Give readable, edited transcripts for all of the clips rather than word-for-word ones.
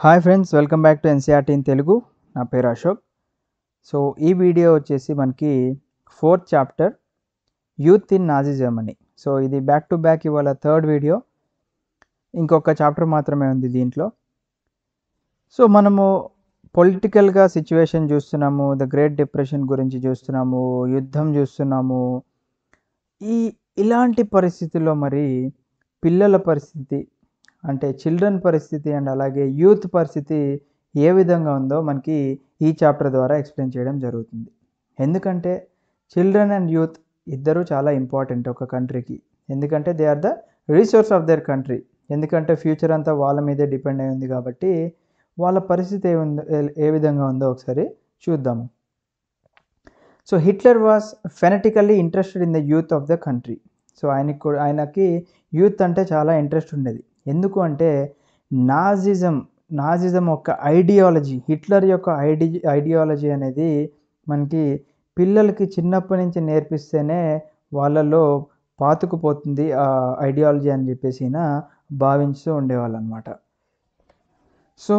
Hi friends, welcome back to NCERT in Telugu. నా పేరు Ashok. So ఈ వీడియో వచ్చేసి మనకి 4th chapter youth in Nazi Germany. So ఇది బ్యాక్ టు బ్యాక్ ఇవాళ థర్డ్ వీడియో. ఇంకొక చాప్టర్ మాత్రమే ఉంది దీంట్లో. సో మనము పొలిటికల్గా సిచ్యువేషన్ చూస్తున్నాము, ద గ్రేట్ డిప్రెషన్ గురించి చూస్తున్నాము, యుద్ధం చూస్తున్నాము. ఇలాంటి పరిస్థితుల్లో మరి పిల్లల పరిస్థితి, అంటే చిల్డ్రన్ పరిస్థితి అండ్ అలాగే యూత్ పరిస్థితి ఏ విధంగా ఉందో మనకి ఈ చాప్టర్ ద్వారా ఎక్స్ప్లెయిన్ చేయడం జరుగుతుంది. ఎందుకంటే చిల్డ్రన్ అండ్ యూత్ ఇద్దరు చాలా ఇంపార్టెంట్ ఒక కంట్రీకి. ఎందుకంటే they are the resource of their country. ఎందుకంటే ఫ్యూచర్ అంతా వాళ్ళ మీదే డిపెండ్ అయి ఉంది కాబట్టి వాళ్ళ పరిస్థితి ఏ విధంగా ఉందో ఒకసారి చూద్దాము. So Hitler was fanatically interested in the youth of the country. So ఆయనకి యూత్ అంటే చాలా ఇంట్రెస్ట్ ఉండేది. ఎందుకు అంటే నాజిజం యొక్క ఐడియాలజీ, హిట్లర్ యొక్క ఐడియాలజీ అనేది మనకి పిల్లలకి చిన్నప్పటి నుంచి నేర్పిస్తేనే వాళ్ళలో పాతుకుపోతుంది ఆ ఐడియాలజీ అని చెప్పేసి భావించుతూ ఉండేవాళ్ళు అనమాట. సో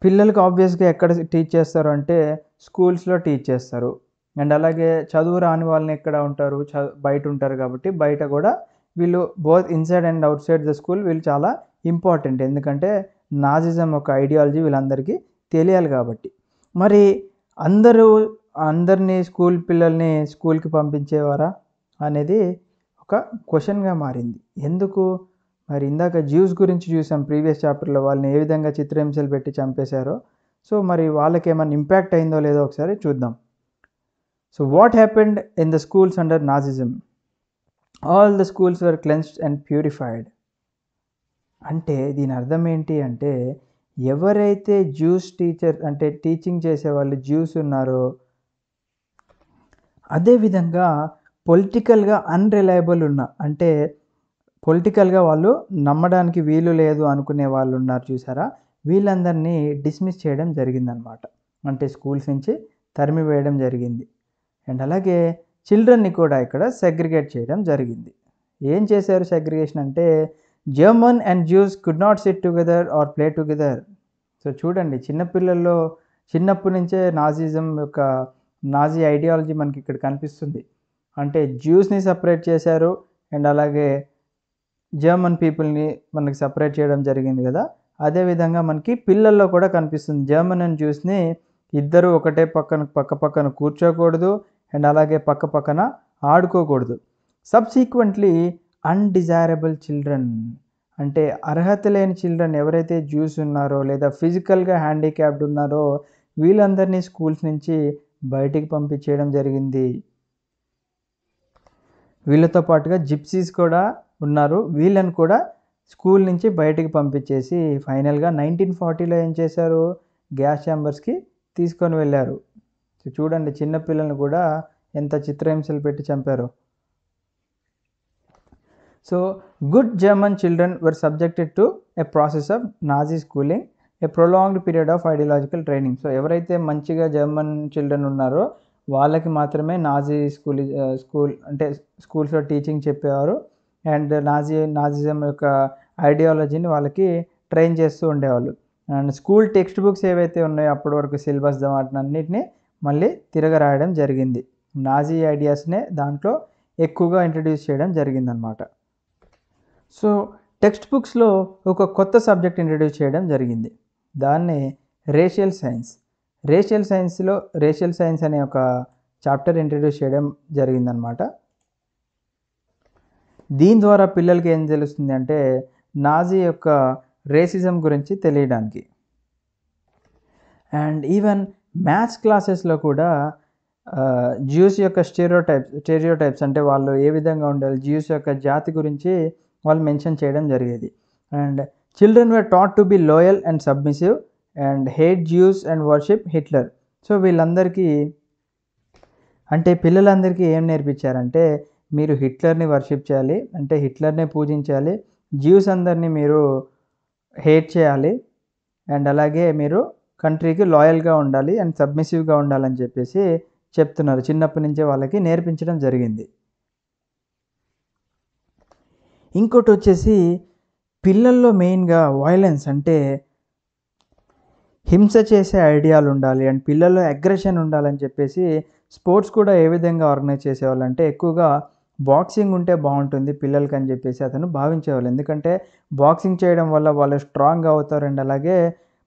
పిల్లలకి ఆబ్వియస్గా ఎక్కడ టీచ్ చేస్తారు అంటే స్కూల్స్లో టీచ్ చేస్తారు. అండ్ అలాగే చదువు రాని వాళ్ళని ఎక్కడ ఉంటారు, బయట ఉంటారు కాబట్టి బయట కూడా వీళ్ళు both inside and out side the school వీళ్ళు చాలా ఇంపార్టెంట్. ఎందుకంటే నాజిజం ఒక ఐడియాలజీ వీళ్ళందరికీ తెలియాలి కాబట్టి. మరి అందరినీ పిల్లల్ని స్కూల్కి పంపించేవారా అనేది ఒక క్వశ్చన్గా మారింది. ఎందుకు? మరి ఇందాక జ్యూస్ గురించి చూసాం ప్రీవియస్ చాప్టర్లో, వాళ్ళని ఏ విధంగా చిత్రహింసలు పెట్టి చంపేశారో. సో మరి వాళ్ళకి ఏమైనా ఇంపాక్ట్ అయిందో లేదో ఒకసారి చూద్దాం. So what happened in the schools under Nazism? All the schools were cleansed and purified. అంటే దీని అర్థం ఏంటి అంటే, ఎవరైతే జ్యూస్ టీచర్ అంటే టీచింగ్ చేసేవాళ్ళు జ్యూస్ ఉన్నారో, అదేవిధంగా పొలిటికల్గా అన్రిలయబుల్ అంటే పొలిటికల్గా వాళ్ళు నమ్మడానికి వీలు లేదు అనుకునే వాళ్ళు ఉన్నారు చూసారా, వీళ్ళందరినీ డిస్మిస్ చేయడం జరిగిందనమాట. అంటే స్కూల్స్ నుంచి తరిమి వేయడం జరిగింది. అండ్ అలాగే చిల్డ్రన్ని కూడా ఇక్కడ సెగ్రిగేట్ చేయడం జరిగింది. ఏం చేశారు సెగ్రిగేషన్ అంటే, German and Jews could not sit together or play together. So చూడండి, చిన్నపిల్లల్లో చిన్నప్పటి నుంచే నాజీ ఐడియాలజీ మనకి ఇక్కడ కనిపిస్తుంది. అంటే జ్యూస్ని సపరేట్ చేశారు అండ్ అలాగే జర్మన్ పీపుల్ని మనకి సపరేట్ చేయడం జరిగింది కదా. అదేవిధంగా మనకి పిల్లల్లో కూడా కనిపిస్తుంది. జర్మన్ అండ్ జ్యూస్ని ఇద్దరు ఒకటే పక్క పక్కన కూర్చోకూడదు అండ్ అలాగే పక్క పక్కన ఆడుకోకూడదు. సబ్సీక్వెంట్లీ అన్డిజైరబుల్ చిల్డ్రన్ అంటే అర్హత లేని చిల్డ్రన్ ఎవరైతే జ్యూస్ ఉన్నారో లేదా ఫిజికల్గా హ్యాండిక్యాప్డ్ ఉన్నారో వీళ్ళందరినీ స్కూల్స్ నుంచి బయటికి పంపించేయడం జరిగింది. వీళ్ళతో పాటుగా జిప్సీస్ కూడా ఉన్నారు, వీళ్ళని కూడా స్కూల్ నుంచి బయటికి పంపించేసి ఫైనల్గా 1940లో ఏం చేశారు, గ్యాస్ ఛాంబర్స్కి తీసుకొని వెళ్ళారు. చూడండి, చిన్నపిల్లల్ని కూడా ఎంత చిత్రహింసలు పెట్టి చంపారు. So good German children were subjected to A process of Nazi schooling, A prolonged period of ideological training. So ఎవరైతే మంచిగా జర్మన్ చిల్డ్రన్ ఉన్నారో వాళ్ళకి మాత్రమే స్కూల్ అంటే స్కూల్స్లో టీచింగ్ చెప్పేవారు. అండ్ నాజిజం యొక్క ఐడియాలజీని వాళ్ళకి ట్రైన్ చేస్తూ ఉండేవాళ్ళు. అండ్ స్కూల్ టెక్స్ట్ బుక్స్ ఏవైతే ఉన్నాయో అప్పటి వరకు సిలబస్ వాటినన్నిటిని మళ్ళీ తిరగరాయడం జరిగింది. నాజీ ఐడియాస్నే దాంట్లో ఎక్కువగా ఇంట్రడ్యూస్ చేయడం జరిగిందనమాట. సో టెక్స్ట్ బుక్స్లో ఒక కొత్త సబ్జెక్ట్ ఇంట్రడ్యూస్ చేయడం జరిగింది. దాన్నే రేషియల్ సైన్స్. రేషియల్ సైన్స్ అనే ఒక చాప్టర్ ఇంట్రడ్యూస్ చేయడం జరిగిందనమాట. దీని ద్వారా పిల్లలకి ఏం తెలుస్తుంది అంటే నాజీ యొక్క రేసిజం గురించి తెలియడానికి. అండ్ ఈవెన్ మ్యాథ్స్ క్లాసెస్లో కూడా జ్యూస్ యొక్క స్టెరియోటైప్స్ అంటే వాళ్ళు ఏ విధంగా ఉండాలి, జ్యూస్ యొక్క జాతి గురించి వాళ్ళు మెన్షన్ చేయడం జరిగేది. And children were taught to be loyal and submissive and hate Jews and worship Hitler. So వీళ్ళందరికీ అంటే పిల్లలందరికీ ఏం నేర్పించారంటే, మీరు హిట్లర్ని వర్షిప్ చేయాలి, అంటే హిట్లర్నే పూజించాలి, జ్యూస్ అందరినీ మీరు హేట్ చేయాలి అండ్ అలాగే మీరు కంట్రీకి లాయల్గా ఉండాలి అండ్ సబ్మిసివ్గా ఉండాలని చెప్పేసి చెప్తున్నారు. చిన్నప్పటి నుంచే వాళ్ళకి నేర్పించడం జరిగింది. ఇంకోటి వచ్చేసి పిల్లల్లో మెయిన్గా వైలెన్స్ అంటే హింస చేసే ఐడియాలు ఉండాలి అండ్ పిల్లల్లో అగ్రెషన్ ఉండాలని చెప్పేసి స్పోర్ట్స్ కూడా ఏ విధంగా ఆర్గనైజ్ చేసేవాళ్ళంటే ఎక్కువగా బాక్సింగ్ ఉంటే బాగుంటుంది పిల్లలకి అని చెప్పేసి అతను భావించేవాళ్ళు. ఎందుకంటే బాక్సింగ్ చేయడం వల్ల వాళ్ళు స్ట్రాంగ్‌గా అవుతారు అండ్ అలాగే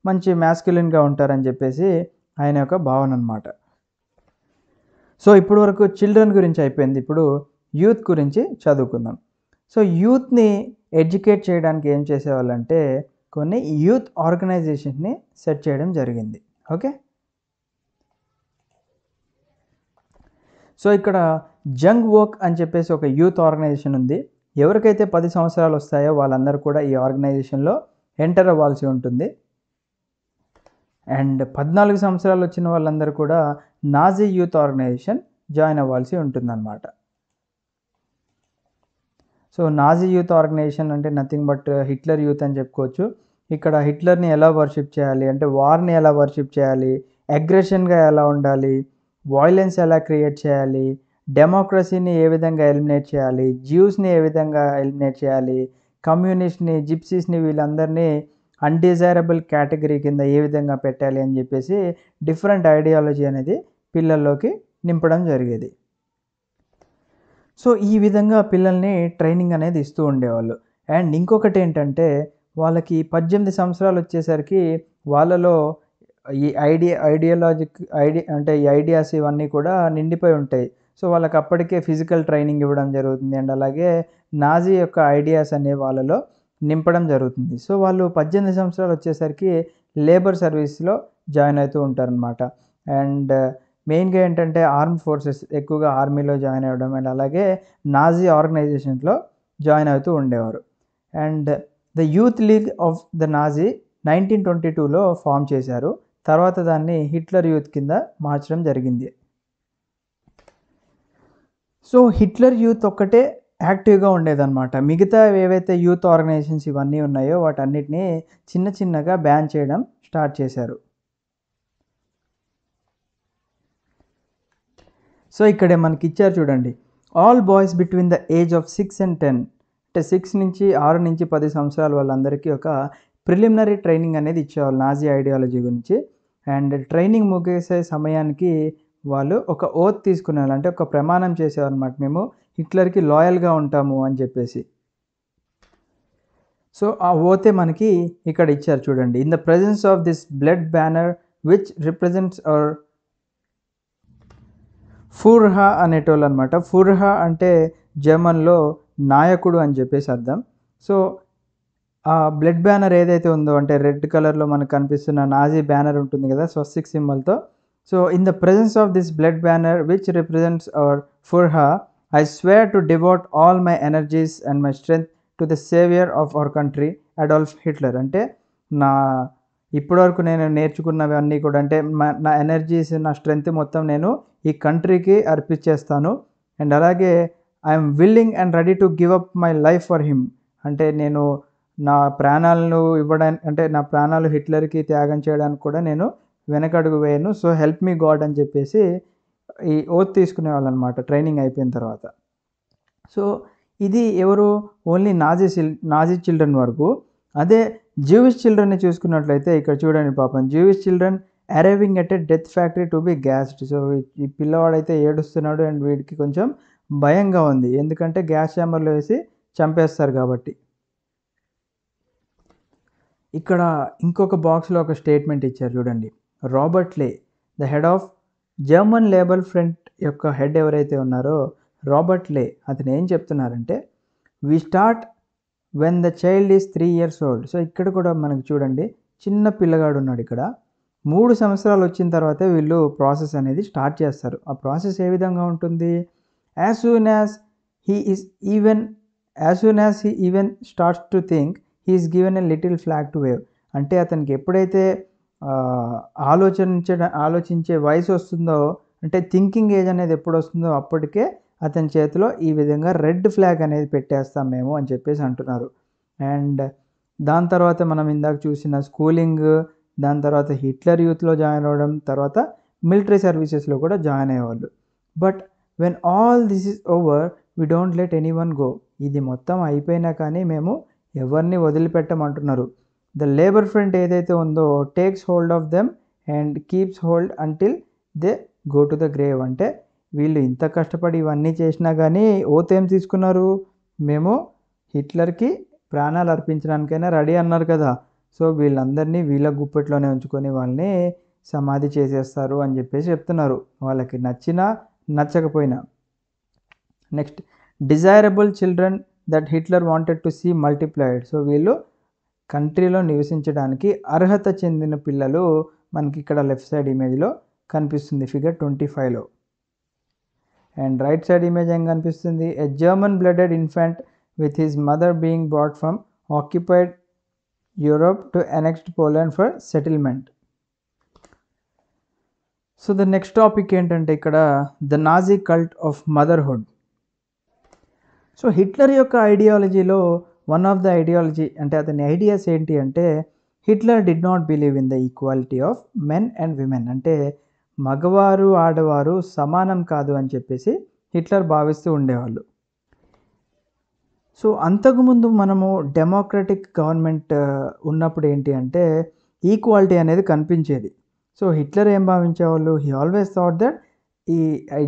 మంచి మ్యాస్కులిన్‌గా ఉంటారని చెప్పేసి ఆయన యొక్క భావన అనమాట. సో ఇప్పటి వరకు చిల్డ్రన్ గురించి అయిపోయింది. ఇప్పుడు యూత్ గురించి చదువుకుందాం. సో యూత్‌ని ఎడ్యుకేట్ చేయడానికి ఏం చేసేవాళ్ళంటే కొన్ని యూత్ ఆర్గనైజేషన్‌ని సెట్ చేయడం జరిగింది. ఓకే. సో ఇక్కడ జంగ్ వోక్ అని చెప్పేసి ఒక యూత్ ఆర్గనైజేషన్ ఉంది. ఎవరికైతే 10 సంవత్సరాలు వస్తాయో వాళ్ళందరూ కూడా ఈ ఆర్గనైజేషన్‌లో ఎంటర్ అవ్వాల్సి ఉంటుంది. అండ్ 14 సంవత్సరాలు వచ్చిన వాళ్ళందరూ కూడా నాజీ యూత్ ఆర్గనైజేషన్ జాయిన్ అవ్వాల్సి ఉంటుందన్నమాట. సో నాజీ యూత్ ఆర్గనైజేషన్ అంటే నథింగ్ బట్ హిట్లర్ యూత్ అని చెప్పుకోవచ్చు. ఇక్కడ హిట్లర్‌ని ఎలా వర్షిప్ చేయాలి అంటే వార్‌ని ఎలా వర్షిప్ చేయాలి, అగ్రెషన్‌గా ఎలా ఉండాలి, వయలెన్స్ ఎలా క్రియేట్ చేయాలి, డెమోక్రసీని ఏ విధంగా ఎలిమినేట్ చేయాలి, జ్యూస్‌ని ఏ విధంగా ఎలిమినేట్ చేయాలి, కమ్యూనిస్ట్‌ని, జిప్సీస్‌ని వీళ్ళందరినీ అన్‌డిజైరబుల్ కేటగిరీ కింద ఏ విధంగా పెట్టాలి అని చెప్పేసి డిఫరెంట్ ఐడియాలజీ అనేది పిల్లల్లోకి నింపడం జరిగేది. సో ఈ విధంగా పిల్లల్ని ట్రైనింగ్ అనేది ఇస్తూ ఉండేవాళ్ళు. అండ్ ఇంకొకటి ఏంటంటే వాళ్ళకి 18 సంవత్సరాలు వచ్చేసరికి వాళ్ళలో ఈ ఐడియాస్ ఇవన్నీ కూడా నిండిపోయి ఉంటాయి. సో వాళ్ళకి అప్పటికే ఫిజికల్ ట్రైనింగ్ ఇవ్వడం జరుగుతుంది. అండ్ అలాగే నాజీ యొక్క ఐడియాస్ అనేవి వాళ్ళలో నింపడం జరుగుతుంది. సో వాళ్ళు 18 సంవత్సరాలు వచ్చేసరికి లేబర్ సర్వీస్‌లో జాయిన్ అవుతూ ఉంటారనమాట. అండ్ మెయిన్‌గా ఏంటంటే ఆర్మ్డ్ ఫోర్సెస్ ఎక్కువగా ఆర్మీలో జాయిన్ అవ్వడం అండ్ అలాగే నాజీ ఆర్గనైజేషన్స్‌లో జాయిన్ అవుతూ ఉండేవారు. And the youth league of the Nazi 1922లో ఫార్మ్ చేశారు. తర్వాత దాన్ని హిట్లర్ యూత్ కింద మార్చడం జరిగింది. సో హిట్లర్ యూత్ ఒక్కటే యాక్టివ్‌గా ఉండేదన్నమాట. మిగతా ఏవైతే యూత్ ఆర్గనైజేషన్స్ ఇవన్నీ ఉన్నాయో వాటన్నిటిని చిన్న చిన్నగా బ్యాన్ చేయడం స్టార్ట్ చేశారు. సో ఇక్కడ మనకిచ్చారు చూడండి. All boys between the age of 6 and 10 అంటే 6 నుంచి 10 సంవత్సరాల వాళ్ళందరికీ ఒక ప్రిలిమినరీ ట్రైనింగ్ అనేది ఇచ్చేవాళ్ళు నాజీ ఐడియాలజీ గురించి. అండ్ ట్రైనింగ్ ముగిసే సమయానికి వాళ్ళు ఒక ఓత్ తీసుకునేవాళ్ళు. అంటే ఒక ప్రమాణం చేసేవారనమాట. మేము హిట్లర్‌కి లాయల్‌గా ఉంటాము అని చెప్పేసి. సో ఆ ఓతే మనకి ఇక్కడ ఇచ్చారు చూడండి. In the presence of this blood banner which represents our Fuhrer అనేటోళ్ళనమాట. ఫూర్హా అంటే జర్మన్‌లో నాయకుడు అని చెప్పేసి అర్థం. సో ఆ బ్లడ్ బ్యానర్ ఏదైతే ఉందో అంటే రెడ్ కలర్‌లో మనకు కనిపిస్తున్న నాజీ బ్యానర్ ఉంటుంది కదా! స్వస్తిక్ సింబల్‌తో. So in the presence of this blood banner which represents our Fuhrer I swear to devote all my energies and my strength to the saviour of our country Adolf Hitler. అంటే నా ఇప్పటివరకు నేను నేర్చుకున్నవన్నీ కూడా అంటే నా ఎనర్జీస్, నా strength మొత్తం నేను ఈ కంట్రీకి అర్పించేస్తాను. అండ్ అలాగే I'm willing and ready to give up my life for him. అంటే నేను నా ప్రాణాలను ఇవ్వడానికి అంటే నా ప్రాణాలు హిట్లర్‌కి త్యాగం చేయడానికి కూడా నేను వెనకడుగు వేయను. సో హెల్ప్ మీ గాడ్ అని చెప్పేసి ఈ ఓత్ తీసుకునేవాళ్ళనమాట ట్రైనింగ్ అయిపోయిన తర్వాత. సో ఇది ఎవరు ఓన్లీ నాజీ చిల్డ్రన్ వరకు. అదే జూయిష్ చిల్డ్రన్‌ని చూసుకున్నట్లయితే ఇక్కడ చూడండి పాపం Jewish children arriving at a death factory to be gassed. So ఈ పిల్లవాడైతే ఏడుస్తున్నాడు అండ్ వీడికి కొంచెం భయంగా ఉంది. ఎందుకంటే గ్యాస్ ఛాంబర్‌లో వేసి చంపేస్తారు కాబట్టి. ఇక్కడ ఇంకొక బాక్స్‌లో ఒక స్టేట్మెంట్ ఇచ్చారు చూడండి. Robert Ley the head of German Labour Front యొక్క హెడ్ ఎవరైతే ఉన్నారో రాబర్ట్ లే అతను ఏం చెప్తున్నారంటే we start when the child is 3 years old. So ఇక్కడ కూడా మనకు చూడండి చిన్న పిల్లగాడు ఉన్నాడు ఇక్కడ. 3 సంవత్సరాలు వచ్చిన తర్వాతే వీళ్ళు ప్రాసెస్ అనేది స్టార్ట్ చేస్తారు. ఆ ప్రాసెస్ ఏ విధంగా ఉంటుంది? As soon as he is even he even starts to think he is given a little flag to wave. అంటే అతనికి ఎప్పుడైతే ఆలోచించే వయసు వస్తుందో అంటే థింకింగ్ ఏజ్ అనేది ఎప్పుడొస్తుందో అప్పటికే అతని చేతిలో ఈ విధంగా రెడ్ ఫ్లాగ్ అనేది పెట్టేస్తాం మేము అని చెప్పేసి అంటున్నారు. అండ్ దాని తర్వాత మనం ఇందాక చూసిన స్కూలింగ్, దాని తర్వాత హిట్లర్ యూత్‌లో జాయిన్ అవ్వడం, తర్వాత మిలిటరీ సర్వీసెస్‌లో కూడా జాయిన్ అయ్యేవాళ్ళు. But when all this is over we don't let anyone go. ఇది మొత్తం అయిపోయినా కానీ మేము ఎవరిని వదిలిపెట్టమంటున్నారు. ద లేబర్ ఫ్రంట్ ఏదైతే ఉందో takes hold of them and keeps hold until they go to the grave. అంటే వీళ్ళు ఇంత కష్టపడి ఇవన్నీ చేసినా కానీ ఓత్ ఏం తీసుకున్నారు, మేము హిట్లర్కి ప్రాణాలు అర్పించడానికైనా రెడీ అన్నారు కదా, సో వీళ్ళందరినీ వీళ్ళ గుప్పెట్లోనే ఉంచుకొని వాళ్ళని సమాధి చేసేస్తారు అని చెప్పేసి చెప్తున్నారు, వాళ్ళకి నచ్చినా నచ్చకపోయినా. Next, desirable children that Hitler wanted to see multiplied. So వీళ్ళు కంట్రీలో నివసించడానికి అర్హత చెందిన పిల్లలు మనకి ఇక్కడ లెఫ్ట్ సైడ్ ఇమేజ్లో కనిపిస్తుంది, ఫిగర్ 25లో. అండ్ రైట్ సైడ్ ఇమేజ్ ఏం కనిపిస్తుంది, a German blooded infant with his mother being brought from occupied Europe to annexed Poland for settlement. So the next topic ఏంటంటే ఇక్కడ the Nazi cult of motherhood. So Hitler యొక్క ఐడియాలజీలో one of the ideology అంటే అతని ideas ఏంటి అంటే Hitler did not believe in the equality of men and women. అంటే మగవారు ఆడవారు సమానం కాదు అని చెప్పేసి హిట్లర్ భావిస్తూ ఉండేవాళ్ళు. సో అంతకుముందు మనము డెమోక్రటిక్ గవర్నమెంట్ ఉన్నప్పుడు ఏంటి అంటే ఈక్వాలిటీ అనేది కనిపించేది. సో హిట్లర్ ఏం భావించేవాళ్ళు, హీ ఆల్వేస్ థాట్ దట్ ఈ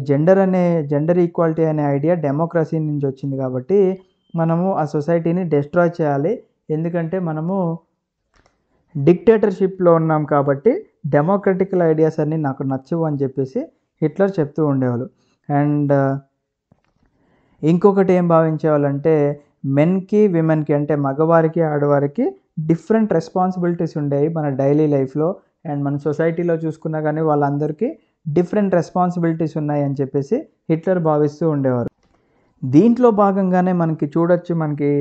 జెండర్ ఈక్వాలిటీ అనే ఐడియా డెమోక్రసీ నుంచి వచ్చింది కాబట్టి మనము ఆ సొసైటీని డిస్ట్రాయ్ చేయాలి, ఎందుకంటే మనము డిక్టేటర్షిప్లో ఉన్నాం కాబట్టి డెమోక్రటికల్ ఐడియాస్ అన్నీ నాకు నచ్చవు అని చెప్పేసి హిట్లర్ చెప్తూ ఉండేవాళ్ళు. అండ్ ఇంకొకటి ఏం భావించేవాళ్ళంటే మెన్కి విమెన్కి అంటే మగవారికి ఆడవారికి డిఫరెంట్ రెస్పాన్సిబిలిటీస్ ఉండేవి మన డైలీ లైఫ్లో. అండ్ మన సొసైటీలో చూసుకున్నా కానీ వాళ్ళందరికీ డిఫరెంట్ రెస్పాన్సిబిలిటీస్ ఉన్నాయి అని చెప్పేసి హిట్లర్ భావిస్తూ ఉండేవారు. దీంట్లో భాగంగానే మనకి చూడొచ్చు, మనకి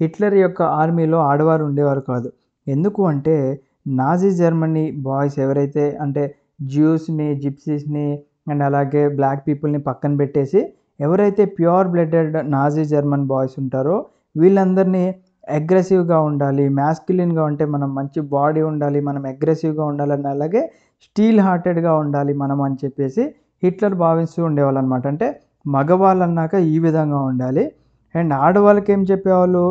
హిట్లర్ యొక్క ఆర్మీలో ఆడవారు ఉండేవారు కాదు. ఎందుకు అంటే నాజీ జర్మనీ బాయ్స్ ఎవరైతే అంటే జ్యూస్ని, జిప్సీస్ని అండ్ అలాగే బ్లాక్ పీపుల్ని పక్కన పెట్టేసి ఎవరైతే pure blooded Nazi German boys ఉంటారో వీళ్ళందరినీ అగ్రెసివ్గా ఉండాలి, మ్యాస్కులిన్గా ఉంటే మనం మంచి బాడీ ఉండాలి, మనం అగ్రెసివ్గా ఉండాలని అలాగే స్టీల్ హార్టెడ్గా ఉండాలి మనం అని చెప్పేసి హిట్లర్ భావిస్తూ ఉండేవాళ్ళు అనమాట. అంటే మగవాళ్ళు అన్నాక ఈ విధంగా ఉండాలి. అండ్ ఆడవాళ్ళకి ఏం చెప్పేవాళ్ళు,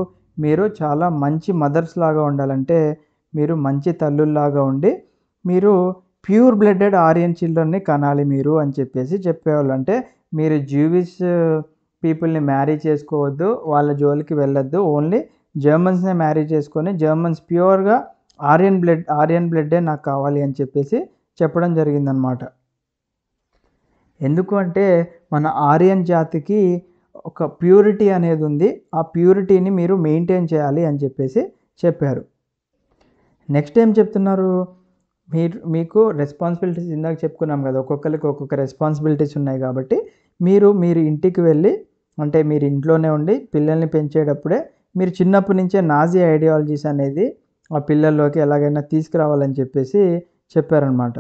మీరు చాలా మంచి మదర్స్ లాగా ఉండాలంటే మీరు మంచి తల్లుల్లాగా ఉండి మీరు ప్యూర్ బ్లడెడ్ ఆరియన్ చిల్డ్రన్ని కనాలి మీరు అని చెప్పేసి చెప్పేవాళ్ళు. అంటే మీరు జ్యూవిష్ పీపుల్ని మ్యారీ చేసుకోవద్దు, వాళ్ళ జోలికి వెళ్ళొద్దు, ఓన్లీ జర్మన్స్నే మ్యారీ చేసుకొని జర్మన్స్ ప్యూర్గా ఆరియన్ బ్లడ్డే నాకు కావాలి అని చెప్పేసి చెప్పడం జరిగిందనమాట. ఎందుకు అంటే మన ఆరియన్ జాతికి ఒక ప్యూరిటీ అనేది ఉంది, ఆ ప్యూరిటీని మీరు మెయింటైన్ చేయాలి అని చెప్పేసి చెప్పారు. నెక్స్ట్ ఏం చెప్తున్నారు, మీకు రెస్పాన్సిబిలిటీస్ ఇందాక చెప్పుకున్నాం కదా, ఒక్కొక్కరికి ఒక్కొక్క రెస్పాన్సిబిలిటీస్ ఉన్నాయి కాబట్టి మీరు ఇంటికి వెళ్ళి అంటే మీరు ఇంట్లోనే ఉండి పిల్లల్ని పెంచేటప్పుడే మీరు చిన్నప్పటి నుంచే నాజీ ఐడియాలజీస్ అనేది ఆ పిల్లల్లోకి ఎలాగైనా తీసుకురావాలని చెప్పేసి చెప్పారనమాట.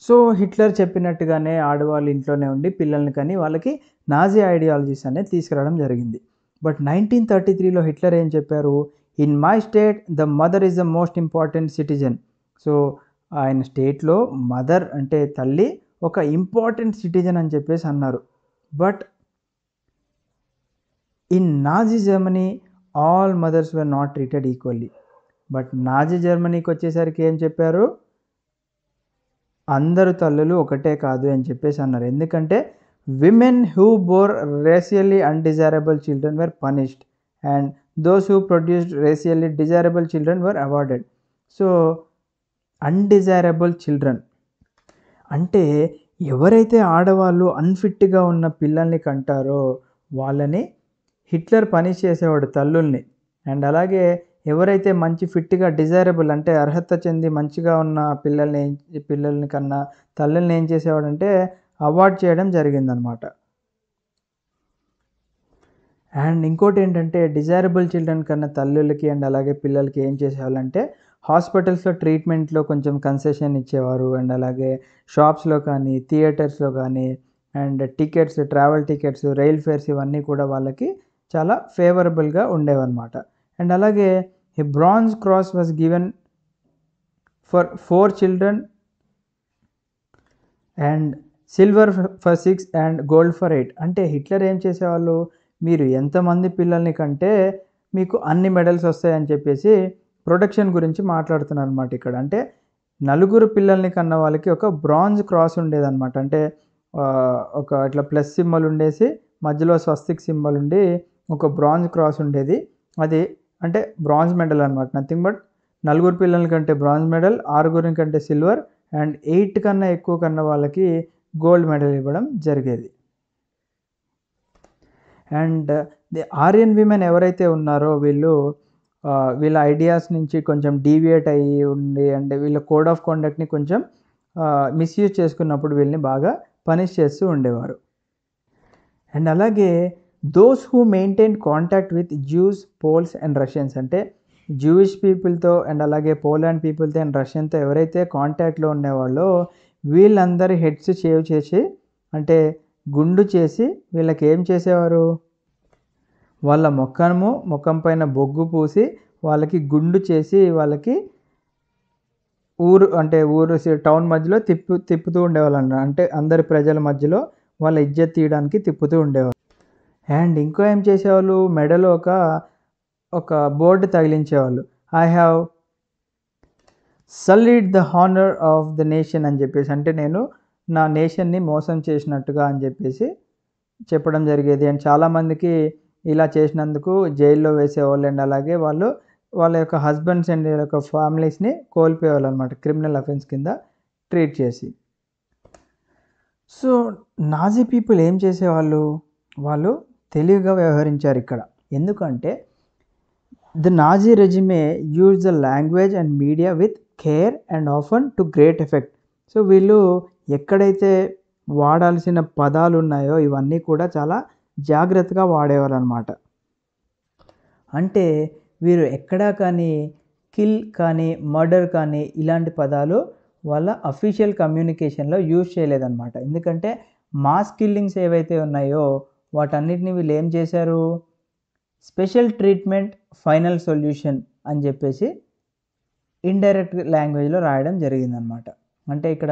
సో హిట్లర్ చెప్పినట్టుగానే ఆడవాళ్ళు ఇంట్లోనే ఉండి పిల్లల్ని కని వాళ్ళకి నాజీ ఐడియాలజీస్ అనేది తీసుకురావడం జరిగింది. బట్ 1933లో హిట్లర్ ఏం చెప్పారు, in my state the mother is the most important citizen. So ఆయన స్టేట్లో మదర్ అంటే తల్లి ఒక ఇంపార్టెంట్ సిటిజన్ అని చెప్పేసి అన్నారు. But in Nazi Germany all mothers were not treated equally. But Nazi జర్మనీకి వచ్చేసరికి ఏం చెప్పారు, అందరు తల్లులు ఒకటే కాదు అని చెప్పేసి అన్నారు. ఎందుకంటే women who bore racially undesirable children were punished and those who produced racially desirable children were awarded. So undesirable children అంటే ఎవరైతే ఆడవాళ్ళు అన్ఫిట్గా ఉన్న పిల్లల్ని కంటారో వాళ్ళని హిట్లర్ పనిష్ చేసేవాడు, తల్లుల్ని. అండ్ అలాగే ఎవరైతే మంచి ఫిట్గా డిజైరబుల్ అంటే అర్హత చెంది మంచిగా ఉన్న పిల్లల్ని కన్నా తల్లుల్ని ఏం చేసేవాడంటే అవార్డ్ చేయడం జరిగిందనమాట. అండ్ ఇంకోటి ఏంటంటే డిజైరబుల్ చిల్డ్రన్ కన్నా తల్లులకి అండ్ అలాగే పిల్లలకి ఏం చేసేవాళ్ళంటే హాస్పిటల్స్లో ట్రీట్మెంట్లో కొంచెం కన్సెషన్ ఇచ్చేవారు. అండ్ అలాగే షాప్స్లో కానీ థియేటర్స్లో కానీ and tickets, travel tickets, rail fares ఇవన్నీ కూడా వాళ్ళకి చాలా ఫేవరబుల్గా ఉండేవన్నమాట. అండ్ అలాగే a bronze cross was given for 4 children and silver for 6 and gold for 8. అంటే హిట్లర్ ఏం చేసేవాళ్ళు, మీరు ఎంతమంది పిల్లల్ని కంటే మీకు అన్ని మెడల్స్ వస్తాయని చెప్పేసి ప్రొటెక్షన్ గురించి మాట్లాడుతున్నారనమాట ఇక్కడ. అంటే నలుగురు పిల్లల్ని కన్న వాళ్ళకి ఒక బ్రాంజ్ క్రాస్ ఉండేదనమాట. అంటే ఒక ఇట్లా ప్లస్ సింబల్ ఉండేసి మధ్యలో స్వస్తిక్ సింబల్ ఉండి ఒక బ్రాంజ్ క్రాస్ ఉండేది. అది అంటే బ్రాంజ్ మెడల్ అనమాట. నథింగ్ బట్ నలుగురు పిల్లల కంటే బ్రాంజ్ మెడల్, ఆరుగురి కంటే సిల్వర్ అండ్ 8 కన్నా ఎక్కువ కన్న వాళ్ళకి గోల్డ్ మెడల్ ఇవ్వడం జరిగేది. అండ్ ది ఆర్యన్ విమెన్ ఎవరైతే ఉన్నారో వీళ్ళ ఐడియాస్ నుంచి కొంచెం డీవియేట్ అయ్యి ఉండి అంటే వీళ్ళ కోడ్ ఆఫ్ కాండక్ట్‌ని కొంచెం మిస్‌యూజ్ చేసుకున్నప్పుడు వీళ్ళని బాగా పనిష్ చేస్తూ ఉండేవారు. అండ్ అలాగే those who maintain contact with Jews, Poles and Russians అంటే జూయిష్ పీపుల్‌తో అండ్ అలాగే పోలాండ్ పీపుల్‌తో అండ్ రష్యన్‌తో ఎవరైతే కాంటాక్ట్‌లో ఉండేవాళ్ళో వీళ్ళందరి హెడ్స్ షేవ్ చేసి అంటే గుండు చేసి వీళ్ళకి ఏం చేసేవారు, వాళ్ళ మొఖం పైన బొగ్గు పూసి వాళ్ళకి గుండు చేసి వాళ్ళకి టౌన్ మధ్యలో తిప్పుతూ ఉండేవాళ్ళంట. అంటే అందరి ప్రజల మధ్యలో వాళ్ళ ఇజ్జత్ తీయడానికి తిప్పుతూ ఉండేవాళ్ళు. అండ్ ఇంకో ఏం చేసేవాళ్ళు, మెడలో ఒక బోర్డ్ తగిలించేవాళ్ళు. I have sullied the honour of the nation అని చెప్పేసి. అంటే నేను నా నేషన్‌ని మోసం చేసినట్టుగా అని చెప్పేసి చెప్పడం జరిగేది. అండ్ చాలామందికి ఇలా చేసినందుకు జైల్లో వేసేవాళ్ళు. అండ్ అలాగే వాళ్ళ యొక్క హస్బెండ్స్ అండ్ వీళ్ళ యొక్క ఫ్యామిలీస్‌ని కోల్పోయేవాళ్ళనమాట క్రిమినల్ అఫెన్స్ కింద ట్రీట్ చేసి. సో, నాజీ పీపుల్ ఏం చేసేవాళ్ళు, వాళ్ళు తెలివిగా వ్యవహరించారు ఇక్కడ. ఎందుకంటే the Nazi regime use the language and media with care and often to great effect. So, వీళ్ళు ఎక్కడైతే వాడాల్సిన పదాలు ఉన్నాయో ఇవన్నీ కూడా చాలా జాగ్రత్తగా వాడేవారనమాట. అంటే వీరు ఎక్కడా కానీ కిల్ కానీ, మర్డర్ కానీ ఇలాంటి పదాలు వాళ్ళ అఫీషియల్ కమ్యూనికేషన్‌లో యూజ్ చేయలేదనమాట. ఎందుకంటే మాస్ కిల్లింగ్స్ ఏవైతే ఉన్నాయో వాటన్నిటిని వీళ్ళు ఏం చేశారు, స్పెషల్ ట్రీట్మెంట్, ఫైనల్ సొల్యూషన్ అని చెప్పేసి ఇండైరెక్ట్ లాంగ్వేజ్‌లో రాయడం జరిగిందనమాట. అంటే ఇక్కడ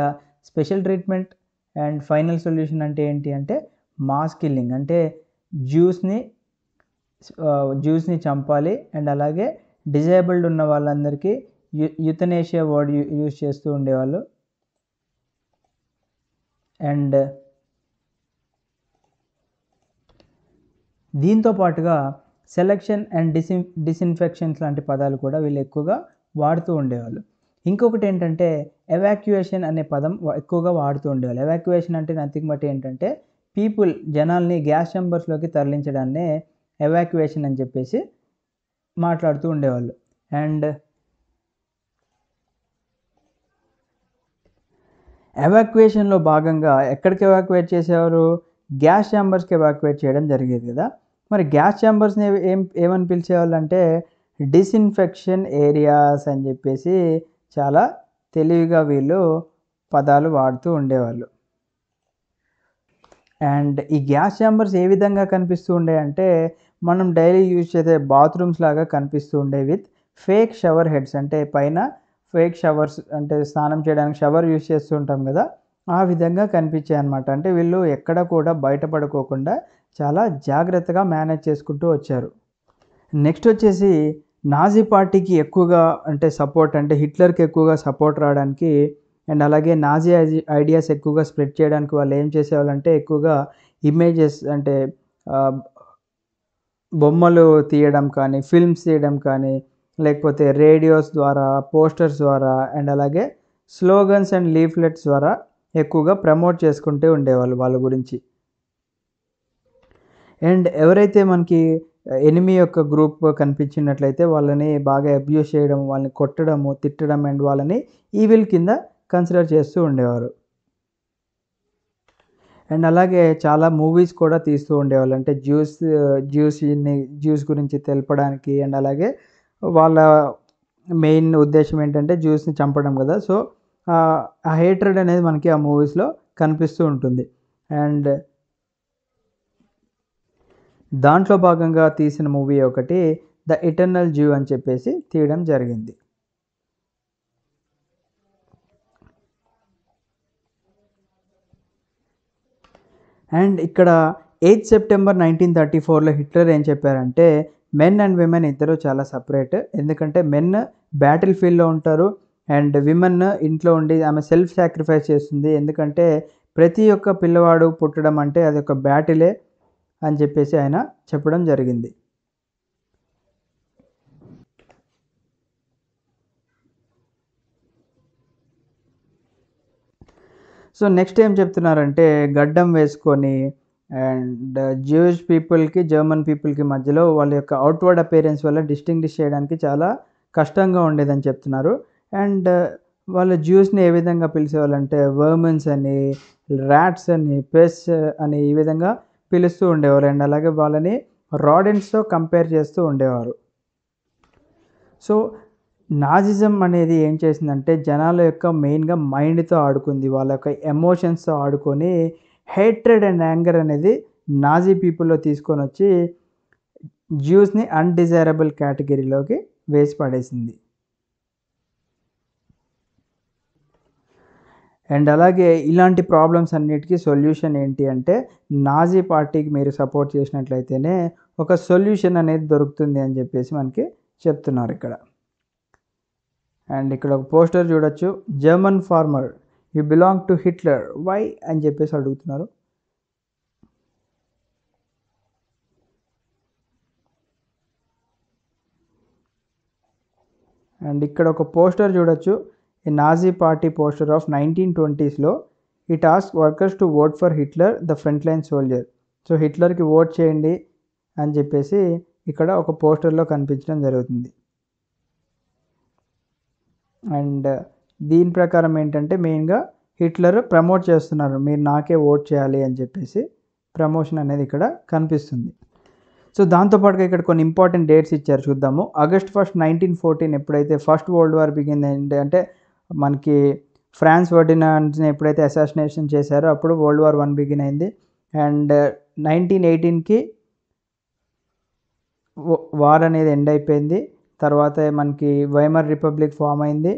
special treatment and final solution అంటే ఏంటి అంటే మాస్ కిల్లింగ్ అంటే జ్యూస్‌ని చంపాలి. అండ్ అలాగే డిజేబుల్డ్ ఉన్న వాళ్ళందరికీ యుతనేషియా వర్డ్ యూజ్ చేస్తూ ఉండేవాళ్ళు. అండ్ దీంతో పాటుగా సెలక్షన్ అండ్ డిసిన్ఫెక్షన్స్ లాంటి పదాలు కూడా వీళ్ళు ఎక్కువగా వాడుతూ ఉండేవాళ్ళు. ఇంకొకటి ఏంటంటే ఎవాక్యుయేషన్ అనే పదం ఎక్కువగా వాడుతూ ఉండేవాళ్ళు. ఎవాక్యుయేషన్ అంటే నథింగ్ బట్ ఏంటంటే జనాల్ని గ్యాస్ ఛాంబర్స్‌లోకి తరలించడాన్నే ఎవాక్యుయేషన్ అని చెప్పేసి మాట్లాడుతూ ఉండేవాళ్ళు. అండ్ ఎవాక్యుయేషన్‌లో భాగంగా ఎక్కడికి ఎవాక్యుయేట్ చేసేవారు, గ్యాస్ ఛాంబర్స్‌కి ఎవాక్యుయేట్ చేయడం జరిగేది కదా! మరి గ్యాస్ ఛాంబర్స్‌ని ఏమని పిలిచేవాళ్ళంటే డిసిన్ఫెక్షన్ ఏరియాస్ అని చెప్పేసి చాలా తెలివిగా వీళ్ళు పదాలు వాడుతూ ఉండేవాళ్ళు. అండ్ ఈ గ్యాస్ ఛాంబర్స్ ఏ విధంగా కనిపిస్తూ ఉండేయంటే మనం డైలీ యూజ్ చేసే బాత్రూమ్స్ లాగా కనిపిస్తూ ఉండేవి విత్ ఫేక్ షవర్ హెడ్స్. అంటే పైన ఫేక్ షవర్స్ అంటే స్నానం చేయడానికి షవర్ యూజ్ చేస్తూ ఉంటాం కదా, ఆ విధంగా కనిపించాయి అన్నమాట. అంటే వీళ్ళు ఎక్కడ కూడా బయటపడుకోకుండా చాలా జాగ్రత్తగా మేనేజ్ చేసుకుంటూ వచ్చారు. నెక్స్ట్ వచ్చేసి నాజీ పార్టీకి ఎక్కువగా అంటే సపోర్ట్ అంటే హిట్లర్‌కి ఎక్కువగా సపోర్ట్ రావడానికి అండ్ అలాగే నాజీ ఐడియాస్ ఎక్కువగా స్ప్రెడ్ చేయడానికి వాళ్ళు ఏం చేసేవాళ్ళంటే ఎక్కువగా ఇమేజెస్ అంటే బొమ్మలు తీయడం కానీ, ఫిల్మ్స్ తీయడం కానీ, లేకపోతే రేడియోస్ ద్వారా, పోస్టర్స్ ద్వారా అండ్ అలాగే స్లోగన్స్ అండ్ లీఫ్లెట్స్ ద్వారా ఎక్కువగా ప్రమోట్ చేసుకుంటూ ఉండేవాళ్ళు వాళ్ళ గురించి. అండ్ ఎవరైతే మనకి ఎనిమీ యొక్క గ్రూప్ కనిపించినట్లయితే వాళ్ళని బాగా అబ్యూస్ చేయడం, వాళ్ళని కొట్టడము, తిట్టడం అండ్ వాళ్ళని ఈవిల్ కింద కన్సిడర్ చేస్తూ ఉండేవారు. అండ్ అలాగే చాలా మూవీస్ కూడా తీస్తూ ఉండేవాళ్ళు. అంటే జ్యూస్ గురించి తెలపడానికి అండ్ అలాగే వాళ్ళ మెయిన్ ఉద్దేశ్యం ఏంటంటే జ్యూస్‌ని చంపడం కదా! సో, ఆ హేట్రెడ్ అనేది మనకి ఆ మూవీస్‌లో కనిపిస్తూ ఉంటుంది. అండ్ దాంట్లో భాగంగా తీసిన మూవీ ఒకటి 'ద ఇటర్నల్ జ్యూ' అని చెప్పేసి తీయడం జరిగింది. అండ్ ఇక్కడ 8 సెప్టెంబర్ 1934లో హిట్లర్ ఏం చెప్పారంటే మెన్ అండ్ విమెన్ ఇద్దరు చాలా సపరేట్. ఎందుకంటే మెన్ బ్యాటిల్ ఫీల్డ్‌లో ఉంటారు. అండ్ విమెన్ ఇంట్లో ఉండి ఆమె సెల్ఫ్ సాక్రిఫైస్ చేస్తుంది. ఎందుకంటే ప్రతి ఒక్క పిల్లవాడు పుట్టడం అంటే అదొక బ్యాటిలే అని చెప్పేసి ఆయన చెప్పడం జరిగింది. సో, నెక్స్ట్ ఏం చెప్తున్నారంటే గడ్డం వేసుకొని అండ్ జూయిష్ పీపుల్‌కి, జర్మన్ పీపుల్‌కి మధ్యలో వాళ్ళ యొక్క ఔట్‌వర్డ్ అపియరెన్స్ వల్ల డిస్టింగ్విష్ చేయడానికి చాలా కష్టంగా ఉండేదని చెప్తున్నారు. అండ్ వాళ్ళు జ్యూస్‌ని ఏ విధంగా పిలిచేవాళ్ళంటే వర్మిన్స్ అని, రాట్స్ అని, పెస్ట్స్ అని ఈ విధంగా పిలుస్తూ ఉండేవారు. అండ్ అలాగే వాళ్ళని రాడెంట్స్‌తో కంపేర్ చేస్తూ ఉండేవారు. సో, నాజిజం అనేది ఏం చేసిందంటే జనాల యొక్క మెయిన్‌గా మైండ్‌తో ఆడుకుంది. వాళ్ళ యొక్క ఎమోషన్స్‌తో ఆడుకొని హేట్రెడ్ అండ్ యాంగర్ అనేది నాజీ పీపుల్‌లో తీసుకొనొచ్చి జ్యూస్‌ని అన్‌డిజైరబుల్ కేటగిరీలోకి వేసి పడేసింది. అండ్ అలాగే ఇలాంటి ప్రాబ్లమ్స్ అన్నిటికి సొల్యూషన్ ఏంటి అంటే నాజీ పార్టీకి మీరు సపోర్ట్ చేసినట్లయితేనే ఒక సొల్యూషన్ అనేది దొరుకుతుంది అని చెప్పేసి మనకి చెప్తున్నారిక్కడ. అండ్ ఇక్కడ ఒక పోస్టర్ చూడొచ్చు. German farmer you belong to Hitler why అని చెప్పేసి అడుగుతున్నారు. అండ్ ఇక్కడ ఒక పోస్టర్ చూడొచ్చు. A Nazi party poster of 1920స్‌లో it asks workers to vote for Hitler the front line soldier. So, హిట్లర్‌కి ఓట్ చేయండి అని చెప్పేసి ఇక్కడ ఒక పోస్టర్‌లో కనిపించడం జరుగుతుంది. అండ్ దీని ప్రకారం ఏంటంటే మెయిన్‌గా హిట్లర్ ప్రమోట్ చేస్తున్నారు. మీరు నాకే ఓట్ చేయాలి అని చెప్పేసి ప్రమోషన్ అనేది ఇక్కడ కనిపిస్తుంది. సో, దాంతో పాటుగా ఇక్కడ కొన్ని ఇంపార్టెంట్ డేట్స్ ఇచ్చారు చూద్దాము. ఆగస్ట్ 1, 1914 ఎప్పుడైతే ఫస్ట్ వరల్డ్ వార్ బిగిన్ అయింది అంటే మనకి ఫ్రాన్స్ ఫెర్డినాండ్‌ని ఎప్పుడైతే అసాసినేషన్ చేశారో అప్పుడు వరల్డ్ వార్ 1 బిగిన్ అయింది. అండ్ 1918కి వార్ అనేది ఎండ్ అయిపోయింది. తర్వాత మనకి వైమర్ రిపబ్లిక్ ఫామ్ అయింది.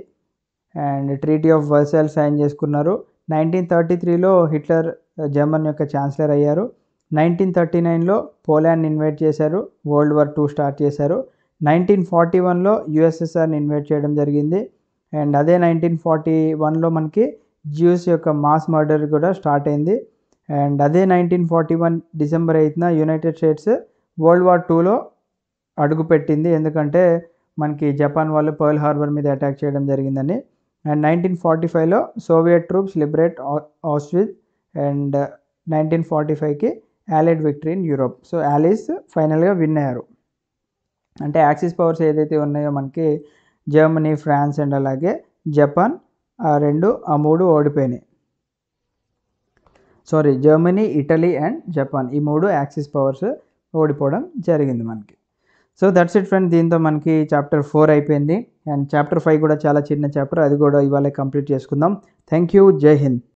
అండ్ ట్రీటీ ఆఫ్ వర్సైల్ సైన్ చేసుకున్నారు. 1933లో హిట్లర్ జర్మన్ యొక్క ఛాన్సలర్ అయ్యారు. 1939లో పోలాండ్‌ని ఇన్వైట్ చేశారు. వరల్డ్ వార్ 2 స్టార్ట్ చేశారు. 1941లో యూఎస్ఎస్ఆర్‌ని ఇన్వైట్ చేయడం జరిగింది. అండ్ అదే 1941లో మనకి జ్యూస్ యొక్క మాస్ మర్డర్ కూడా స్టార్ట్ అయింది. అండ్ అదే 1941 డిసెంబర్ 8న యునైటెడ్ స్టేట్స్ వరల్డ్ వార్ 2లో అడుగుపెట్టింది. ఎందుకంటే మనకి జపాన్ వాళ్ళు పర్ల్ హార్బర్ మీద అటాక్ చేయడం జరిగిందని. అండ్ 1945లో Soviet troops liberate Auschwitz and 1945కి allied victory in Europe. So, allies ఫైనల్‌గా విన్ అయ్యారు. అంటే యాక్సిస్ పవర్స్ ఏదైతే ఉన్నాయో మనకి జర్మనీ, ఫ్రాన్స్ అండ్ అలాగే జపాన్ ఆ 3 ఓడిపోయినాయి. జర్మనీ, ఇటలీ అండ్ జపాన్ ఈ 3 యాక్సిస్ పవర్స్ ఓడిపోవడం జరిగింది మనకి. So, that's it friend. దీంతో మనకి చాప్టర్ 4 అయిపోయింది. అండ్ చాప్టర్ 5 కూడా చాలా చిన్న చాప్టర్. అది కూడా ఇవాళే కంప్లీట్ చేసుకుందాం. Thank you. జై హింద్.